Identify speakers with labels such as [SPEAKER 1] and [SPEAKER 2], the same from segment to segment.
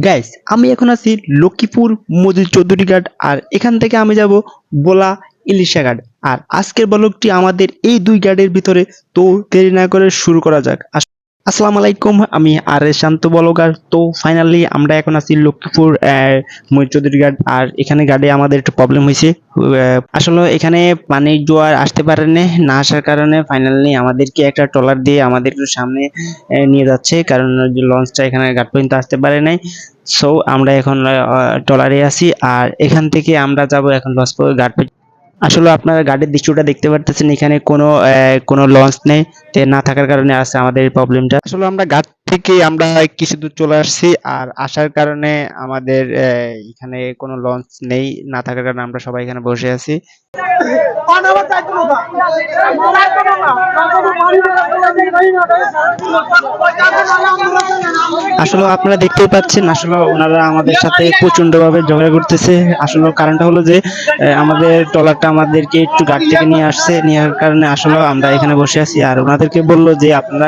[SPEAKER 1] Guys, আমি এখন আছি লক্ষ্মীপুর মজিদ চৌধুরী ঘাট, আর এখান থেকে আমি যাব ভোলা ইলিশা ঘাট। আর আজকের ব্লগটি আমাদের এই দুই ঘাটের ভিতরে। তো দেরি না করে শুরু করা যাক। আসসালামু আলাইকুম, আমি আর এস শান্ত ব্লগার। তো ফাইনালি আমরা এখন আছি লক্ষ্মীপুর মজিদ চৌধুরী ঘাট। আর এখানে ঘাটে আমাদের একটু প্রবলেম হয়েছে। আসলে এখানে পানির জোয়ার আসতে পারে না আসার কারণে ফাইনালি আমাদেরকে একটা ট্রলার দিয়ে আমাদের একটু সামনে নিয়ে যাচ্ছে, কারণ যে লঞ্চটা এখানে ঘাট পর্যন্ত আসতে পারে নাই। সো আমরা এখন ট্রলারে আছি, আর এখান থেকে আমরা যাব এখন লঞ্চ ঘাট পর্যন্ত। আসলে আপনারা ঘাটের দৃশ্যটা দেখতে পারতেছেন, এখানে কোনো লঞ্চ নেই। না থাকার কারণে আছে আমাদের এই প্রবলেমটা। আসলে আমরা ঘাট থেকে আমরা কিছু দূর চলে আসছি, আর আসার কারণে আমাদের এখানে কোনো লঞ্চ নেই। না থাকার কারণে আমরা সবাই এখানে বসে আছি। আসলে আপনারা দেখতেই পাচ্ছেন, আসলে ওনারা আমাদের সাথে প্রচন্ড ভাবে ঝগড়া করতেছে। আসলে কারণটা হলো যে আমাদের ট্রলারটা আমাদেরকে একটু ঘাট থেকে নিয়ে আসছে, নেওয়ার কারণে আসলে আমরা এখানে বসে আছি। আর ওনাদেরকে বললো যে আপনারা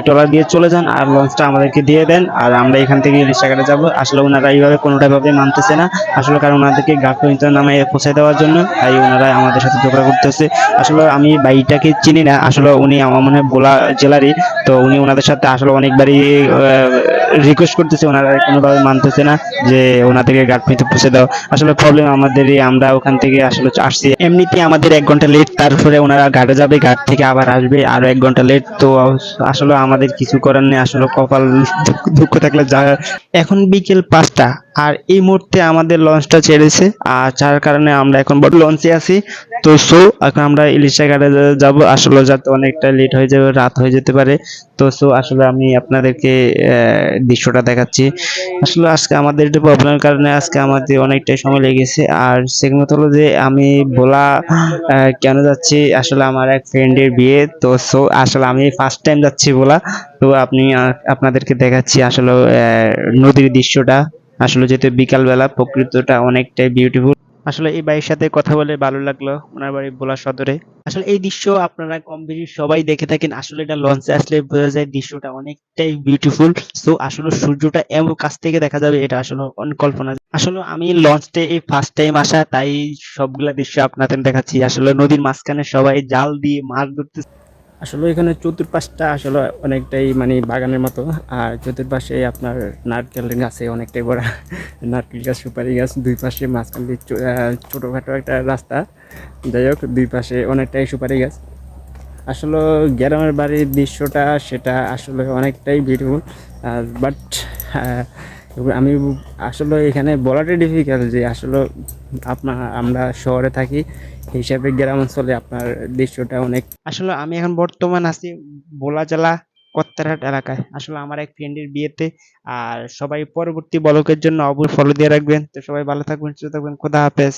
[SPEAKER 1] ট্রলার দিয়ে চলে যান আর লঞ্চটা আমাদেরকে দিয়ে দেন, আর আমরা এখান থেকে ইলিশা ঘাটে যাবো। আসলে ওনারা এইভাবে কোনোটা ভাবে মানতেছে না। আসলে কারণ ওনাদেরকে ঘাট পর্যন্ত নামে পৌঁছে দেওয়ার জন্য, তাই ওনারা আমাদের সাথে ঝগড়া করতেছে। আসলে আমি বাইটাকে চিনি না, আসলে উনি আমার মনে হয় ভোলা জেলারই। তো উনি ওনাদের সাথে আসলে অনেকবারই রিকোয়েস্ট করতেছে, ওনারা কোনোভাবে মানতেছে না যে ওনাদেরকে ঘাট পর্যন্ত পৌঁছে দাও। আসলে প্রবলেম আমাদেরই, আমরা ওখান থেকে আসলে আসছি এমনিতে আমাদের 1 ঘন্টা লেট, তারপরে ওনারা ঘাটে যাবে, ঘাট থেকে আবার আসবে আরো 1 ঘন্টা লেট। তো আসলে আমাদের কিছু করার নেই, আসলে কপাল দুঃখ থাকলে যা। এখন বিকেল 5টা, আর এই মুহূর্তে আমাদের লঞ্চটা ছেড়েছে, আর যার কারণে আমরা এখন বড় লঞ্চে আছি। তো এখন আমরা ইলিশা ঘাটে যাব, আসলে যাতে অনেকটা লেট হয়ে যাবে, রাত হয়ে যেতে পারে। তো আসলে আমি আপনাদেরকে দৃশ্যটা দেখাচ্ছি। আসলে আজকে আমাদের একটু প্রবলেমের কারণে আজকে আমাদের অনেকটাই সময় লেগেছে। আর সেকেন্ড কথা হলো যে আমি ভোলা কেন যাচ্ছি, আসলে আমার এক ফ্রেন্ডের বিয়ে। তো আসলে আমি ফার্স্ট টাইম যাচ্ছি ভোলা। তো আপনাদেরকে দেখাচ্ছি আসলে নদীর দৃশ্যটা। আসলে যেহেতু বিকাল বেলা, প্রকৃতিটা অনেকটাই বিউটিফুল। আসলে এই ভাইয়ের সাথে কথা বলে ভালো লাগলো, ওনার বাড়ি ভোলা সদরে। আসলে এই দৃশ্য আপনারা কম বেশি সবাই দেখে থাকেন। আসলে এটা লঞ্চে আসলে বোঝা যায় দৃশ্যটা অনেকটাই বিউটিফুল। আসলে সূর্যটা এমন কাছ থেকে দেখা যাবে, এটা আসলে কল্পনা। আসলে আমি লঞ্চে এই ফার্স্ট টাইম আসা, তাই সবগুলা দৃশ্য আপনাদের দেখাচ্ছি। আসলে নদীর মাঝখানে সবাই জাল দিয়ে মাছ ধরতে। আসলে এখানে চতুর্পাশটা আসলে অনেকটাই মানে বাগানের মতো। আর চতুর্পাশে আপনার নারকেল গাছে অনেকটাই বড় নারকেল গাছ, সুপারি গাছ, দুই পাশে মাঝখান দিয়ে ছোটোখাটো একটা রাস্তা। যাই হোক, দুই পাশে অনেকটাই সুপারি গাছ। আসলে গ্রামের বাড়ির দৃশ্যটা সেটা আসলে অনেকটাই বিউটিফুল। বাট আমি আসলে এখানে বলাটাই ডিফিকাল্ট যে আসলে আমরা শহরে থাকি, হিসাবে গ্রাম অঞ্চলে আপনার দৃশ্যটা অনেক। আসলে আমি এখন বর্তমান আছি ভোলা জেলা কত্তারহাট এলাকায়, আসলে আমার এক ফ্রেন্ডের বিয়েতে। আর সবাই পরবর্তী ব্লগের জন্য অবশ্যই ফলো দিয়ে রাখবেন। তো সবাই ভালো থাকবেন, সুস্থ থাকবেন, খোদা হাফেজ।